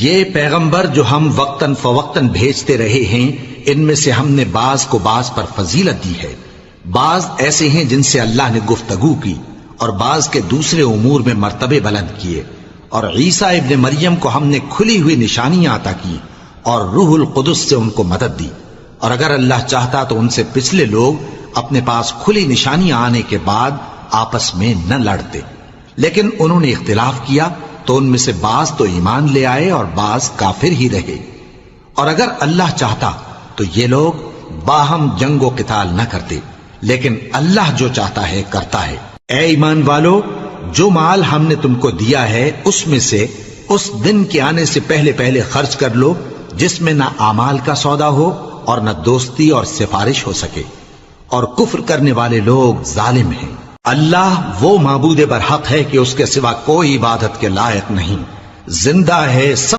یہ پیغمبر جو ہم وقتاً فوقتاً بھیجتے رہے ہیں، ان میں سے ہم نے بعض کو بعض پر فضیلت دی ہے۔ بعض ایسے ہیں جن سے اللہ نے گفتگو کی، اور بعض کے دوسرے امور میں مرتبے بلند کیے۔ اور عیسیٰ ابن مریم کو ہم نے کھلی ہوئی نشانیاں عطا کی اور روح القدس سے ان کو مدد دی، اور اگر اللہ چاہتا تو ان سے پچھلے لوگ اپنے پاس کھلی نشانیاں آنے کے بعد آپس میں نہ لڑتے، لیکن انہوں نے اختلاف کیا تو ان میں سے بعض تو ایمان لے آئے اور بعض کافر ہی رہے۔ اور اگر اللہ چاہتا تو یہ لوگ باہم جنگ و قتال نہ کرتے، لیکن اللہ جو چاہتا ہے کرتا ہے۔ اے ایمان والو، جو مال ہم نے تم کو دیا ہے اس میں سے اس دن کے آنے سے پہلے پہلے خرچ کر لو جس میں نہ اعمال کا سودا ہو اور نہ دوستی اور سفارش ہو سکے، اور کفر کرنے والے لوگ ظالم ہیں۔ اللہ وہ معبود برحق ہے کہ اس کے سوا کوئی عبادت کے لائق نہیں، زندہ ہے، سب